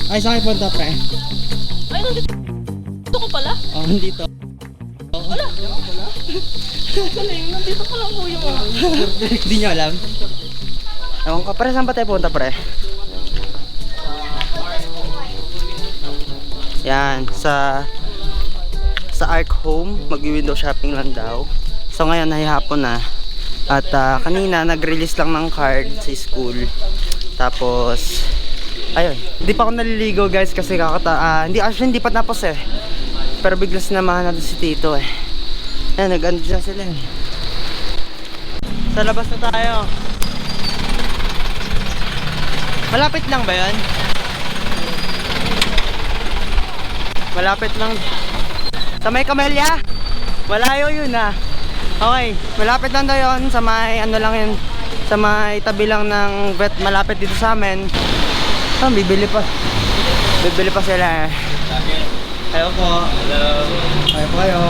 Ay, saan kayo punta, pre? Ay, nandito ko pala. Oh, nandito. Wala. Galing, nandito pala ang kuya mo. Hindi nyo alam? Ewan ko, pre, saan ba tayo punta, pre? Yan, sa Arc Home, mag-window shopping lang daw. So ngayon, hapon na. At kanina, nag-release lang ng card sa school. Tapos, ayun. Hindi pa ako naliligo, guys, kasi hindi pa tapos eh. Pero bigla sinamahan natin si Tito eh. Ayan, nag-ano dyan sila eh. Sa labas na tayo. Malapit lang ba yan? Malapit lang. Sa may Camellia? Malayo yun ah. Okay, malapit lang tayo yun. Sa may ano lang yun. Sa may tabi lang ng vet malapit dito sa amin. Bibili pa sila eh. Ayaw po. Hello. Ayaw po kayo.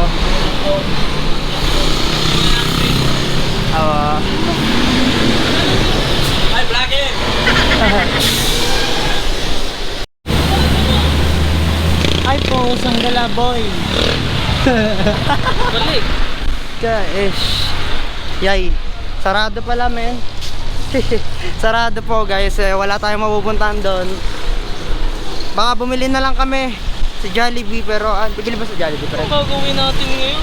Awa. Hi, vlogger! Ay po, sanggala boy. Balik! Ish. Yay. Sarado pala men. Sarado po guys, wala tayong mapupuntahan doon. Baka bumili na lang kami sa Jollibee, pero bibili ba sa Jollibee? Ang gagawin natin ngayon?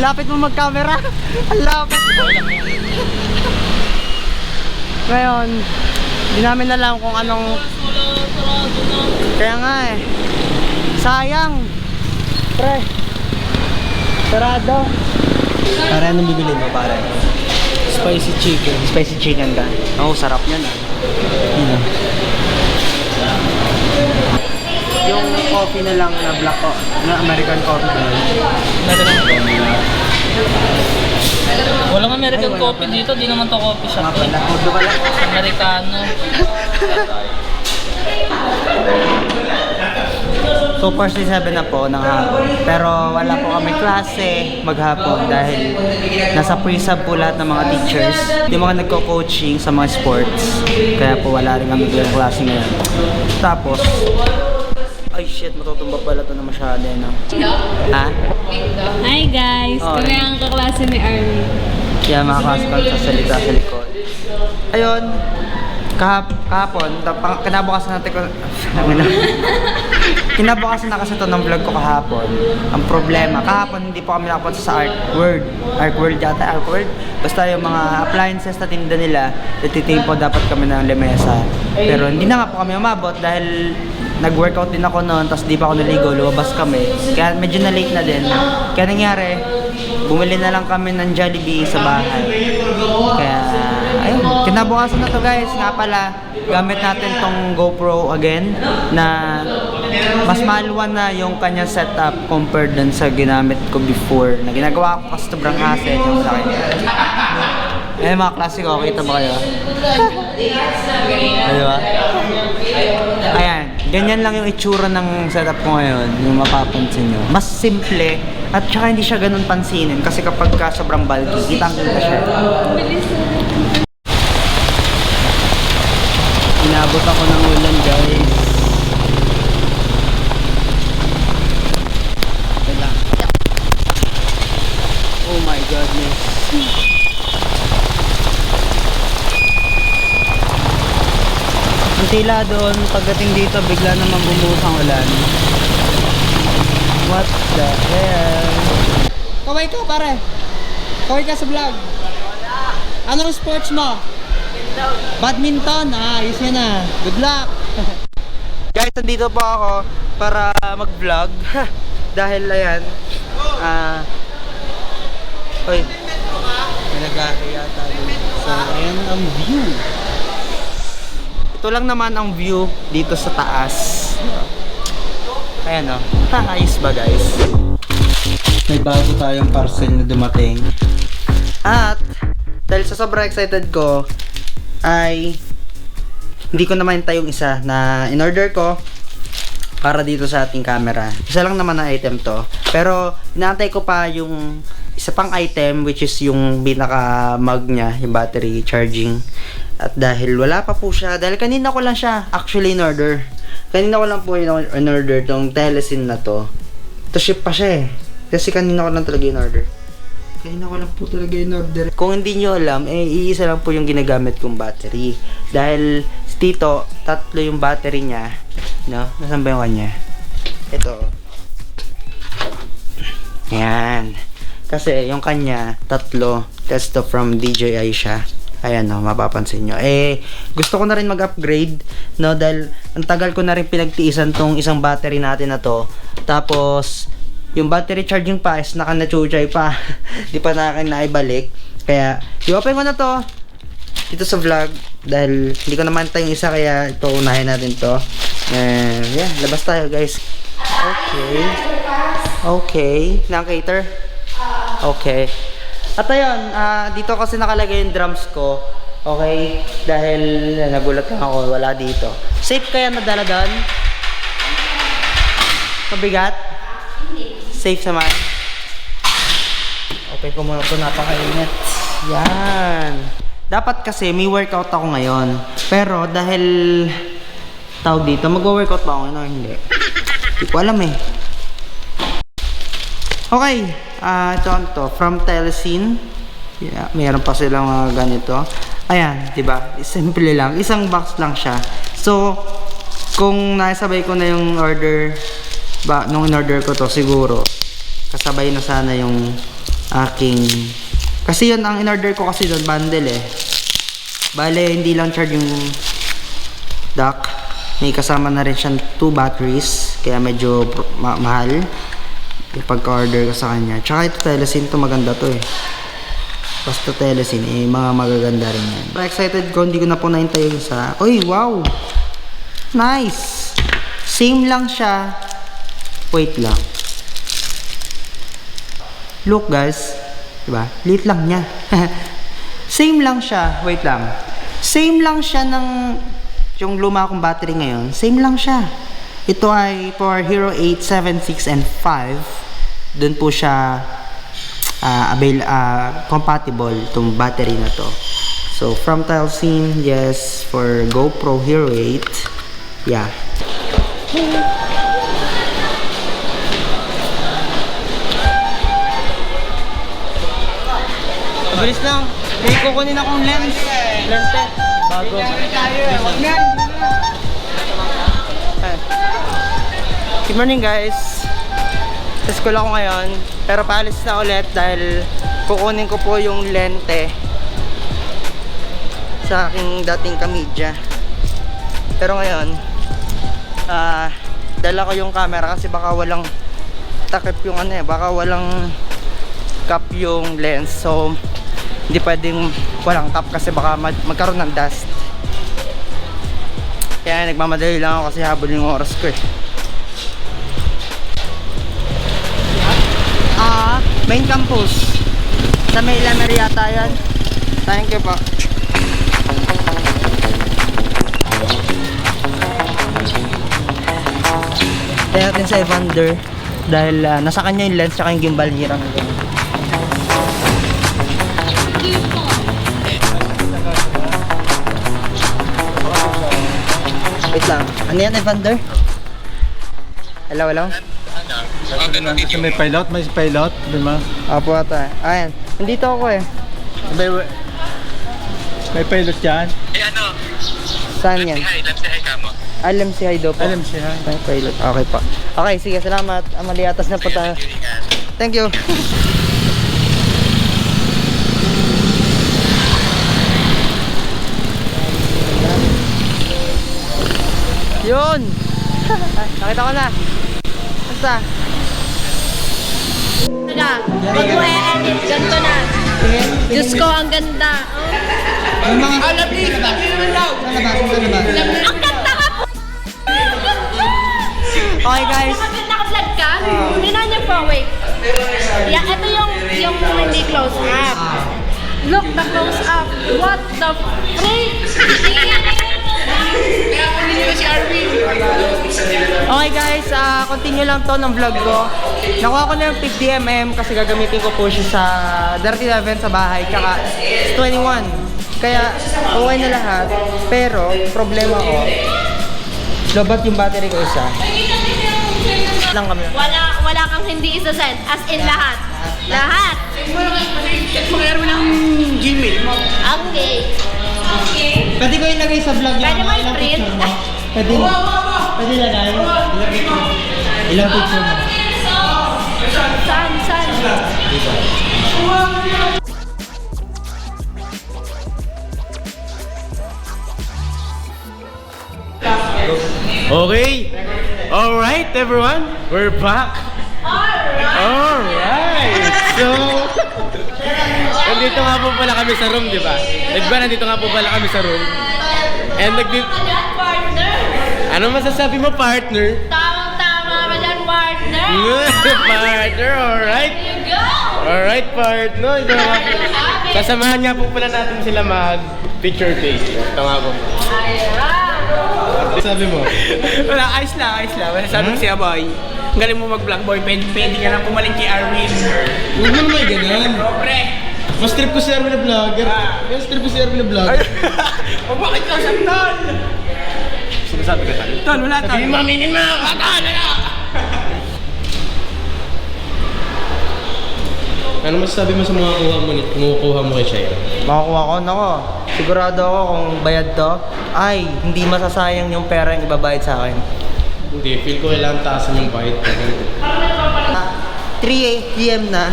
Lapit mo mag-camera. Ang lapit. Ngayon, hindi namin alam kung anong... Wala, sarado na. Kaya nga eh. Sayang. Pre. Sarado. Pare, anong bibili mo pare? Spicy chicken. Spicy chicken ka? Oo, sarap yan ah. Yung coffee na lang na black na American coffee na Walang American coffee dito, di naman to coffee shop. pala, hudo pala. Americano. So 47 na po ng hapon. Pero wala po kami klase maghapon dahil nasa pre-sub po lahat ng mga teachers. Yung mga nagko-coaching sa mga sports. Kaya po wala rin kami klase ngayon. Tapos, ay shit, matutumba pala ito na masyado no? Ha? Hi guys! Oh, Kami ang kaklase ni Army. Kaya mga klase ko sa salita sa likod. Ayun, kahapon, kinabukasan natin ko... Kinabukasan na kasi ito ng vlog ko kahapon. Ang problema, kahapon hindi po kami nakapunta sa Arc World yata, Arc World. Basta yung mga appliances na tinda nila, natitingin po dapat kami ng lemesa. Pero hindi na nga po kami umabot dahil nag-workout din ako noon, tapos di pa ako naligo, lumabas kami. Kaya medyo na late na din. Kaya nangyari, bumili na lang kami ng Jollibee sa bahay. Kaya, ayun, kinabukasan na to guys. Nga pala, gamit natin tong GoPro again, na mas maluwan na yung kanyang setup compared dun sa ginamit ko before. Na ginagawa ko kasi sobrang hassle yung laki. Eh mga klase ko, kita ba kayo? Diba? Ayan, ganyan lang yung itsura ng setup ko ngayon, yung mapapansin nyo. Mas simple, at saka hindi siya ganun pansinin kasi kapag sobrang bulky, kitang-kita siya. Inabot ako ng ulan guys. Wala. Oh my goodness. Ang tila doon, pagdating dito, bigla naman bumuhos ang ulan. What the hell? Kaway ka pare. Kaway ka sa vlog. Anong sports mo? Badminton. Ayos yan ah. Good luck. Guys, nandito po ako para mag-vlog. Dahil ayan. Oy. May nag-aakya tayo. So, ayan ang view. Ito lang naman ang view dito sa taas. Ayan o. Ayos ba guys? May bago tayong parcel na dumating. At dahil sa sobrang excited ko ay hindi ko naman yung isa na in-order ko para dito sa ating camera. Isa lang naman ang item to. Pero inaantay ko pa yung isa pang item, which is yung pinaka mug niya, yung battery charging. At dahil wala pa po siya, dahil kanina ko lang siya actually in order. Kanina ko lang po in-order tong Telesin na to. To ship pa siya eh. Kasi kanina ko lang talaga in-order. Kanina ko lang po talaga in-order. Kung hindi nyo alam, iisa lang po yung ginagamit kong battery. Dahil si Tito, 3 yung battery niya. No? Nasaan ba yung kanya? Ito. Ayan. Kasi yung kanya, 3. Testo from DJI siya. Ayan no, mapapansin nyo. Gusto ko na rin mag-upgrade, no, dahil ang tagal ko na rin pinagtiisan tong isang battery natin na to. Tapos, yung battery charging pa is naka-nachuchay pa. Di pa na akin naibalik. Kaya, i-open ko na to dito sa vlog. Dahil hindi ko naman tayo yung isa, kaya ito, unahin natin to. And, yeah, labas tayo guys. Okay. Okay. Nang-cater? Okay. At ayun, dito kasi nakalagay yung drums ko. Okay? Dahil nagulat lang ako, wala dito. Safe kaya nadala doon? Mabigat? Safe naman. Open ko muna ito, napakainit. Yan. Dapat kasi may workout ako ngayon. Pero dahil tawag dito, mag-workout ba ako ngayon o hindi? Hindi ko alam eh. Okay. Ito to, from Telesin. Yeah, mayroon pa silang mga ganito. Ayan, 'di ba? Simple lang, isang box lang siya. So, kung nasabay ko na yung order nung in-order ko to, siguro kasabay na sana yung aking, kasi yun ang in-order ko kasi doon, bundle eh. Bale, hindi lang charge yung dock. May kasama na rin siyang 2 batteries, kaya medyo mahal yung pagka-order ko sa kanya. Tsaka ito Telesin to, maganda to eh. Basta Telesin mga magaganda rin yan. Pero excited ko, hindi ko na po naintay yung isa. Uy, wow! Nice! Same lang siya. Wait lang. Look guys. Diba? Lit lang niya. Same lang siya. Wait lang. Same lang siya ng yung luma kong battery ngayon. Same lang siya. Ito ay for Hero 8, 7, 6, and 5. Doon po siya compatible itong battery na to. So, from Telesin, yes, for GoPro Hero 8. Yeah. Bilis lang. May kukunin akong lens. Lente. Bago. Good morning guys. Sa school ako ngayon, pero paalis na ulit dahil kukunin ko po yung lente sa aking dating Kamidya. Pero ngayon, dala ko yung camera kasi baka walang takip yung baka walang cap yung lens. So, hindi pwedeng walang cap kasi baka magkaroon ng dust. Kaya nagmamadali lang ako kasi habol yung oras ko eh. Main campus. Sa may Lamer yata yan. Thank you po. Tayo natin sa Evander. Dahil nasa kanya yung lens tsaka yung gimbal, hirang ganyan. Wait lang. Ano yan, Evander? Hello, hello? Kasi may pilot, di ba? Apo ata. Ayan. Nandito ako eh. May pilot yan. Saan yan? Alam si Hi daw po. Alam siya. May pilot. Okay po. Okay, sige. Salamat. Maliatas na po tayo. Thank you. Yun! Nakita ko na. Basta. Na, pag mo e-edit, ganito na. Diyos ko, ang ganda. Yung mga... Alam please! Ang ganda ka po! Okay guys. Kapag naka-vlog ka, tingnan niyo po, wait. Yeah, ito yung hindi close up. Look, the close up. What the freak? Okay guys, continue lang to ng vlog ko. Nakuha ko na yung 50mm kasi gagamitin ko po siya sa Dirty 11 sa bahay. Tsaka 21. Kaya okay na lahat. Pero problema ko, Lobat yung battery ko isa. Lang kami. Wala kang hindi isa-send. As in lahat. Lahat. Mag-air mo ng Gmail mo. Okay. Pwede ko ilagay sa vlog yung Pwede mo ilang i-print? picture mo. Pwede ilagay. Ilang picture mo. Saan? Okay. All right, everyone. We're back. All right. So, nandito nga po pala kami sa room, di ba? Diba, nandito nga po pala kami sa room. And Partner. ano masasabi mo, partner? Tamang-tama ka dyan, partner. Partner, all right. There you go. All right, partner. Ito nga po. Sasamahan nga po pala natin sila mag-picture take. Ito nga po. Ano sabi mo? Wala, ayos lang. Wala sabi ko siya, boy. Ang galing mo mag-vlog, boy. Pwede ka lang pumaling kay Arwin. Huwag mo naman ganun. Pre! Mas trip ko si Arvin na vlogger. Mas trip ko si Arvin na vlogger. O bakit ka sa tol? Sinasabi ka tayo. Tol, wala tol. Sabihin mo, aminin mo! Ano masasabi mo sa mga kukuha mo kay Shaira? Makakuha ko, nako. Sigurado ako kung bayad to, ay hindi masasayang yung pera yung ibabayad sa akin. Hindi, feel ko kailangan taasan yung bite. 3 PM na.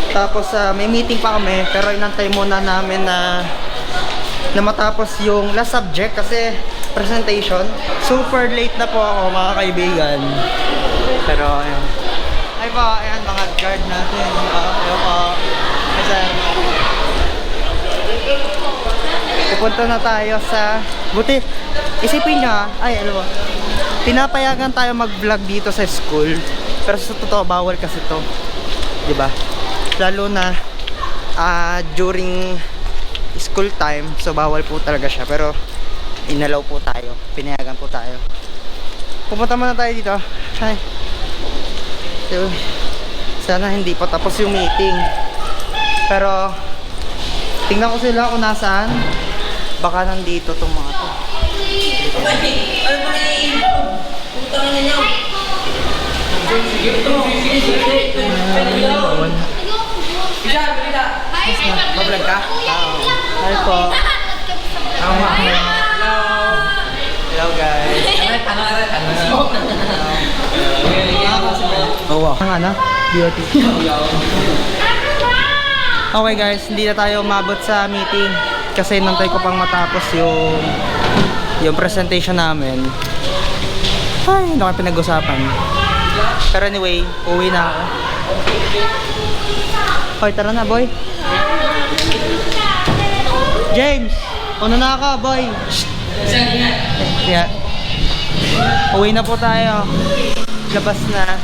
Tapos may meeting pa kami, pero inantay muna namin na matapos yung last subject kasi presentation. Super late na po ako, mga kaibigan. Pero ayun. Ay po, ayan mga guard natin. Ayun po. Kasi pupunta na tayo sa buti. Isipin nyo ay ano ba? Pinapayagan tayo mag-vlog dito sa school. Pero sa totoo, bawal kasi to. Diba? Lalo na during school time, so bawal po talaga siya. Pero inalaw po tayo, pinayagan po tayo. Pupunta muna tayo dito. Hi. So, sana hindi pa tapos yung meeting. Pero tingnan ko sila kung nasaan. Baka nandito tong mga to. Mablog ka? Hi po. Hello guys. Oh wow. Ang ano? Beauty. Okay guys, hindi na tayo umabot sa meeting kasi nantay ko pang matapos yung presentation namin. Ay, ano kayo pinag-usapan. Pero anyway, uwi na ako. Hoy, tara na boy. James, una na ka boy. Yeah. Uwi na po tayo. Labas na.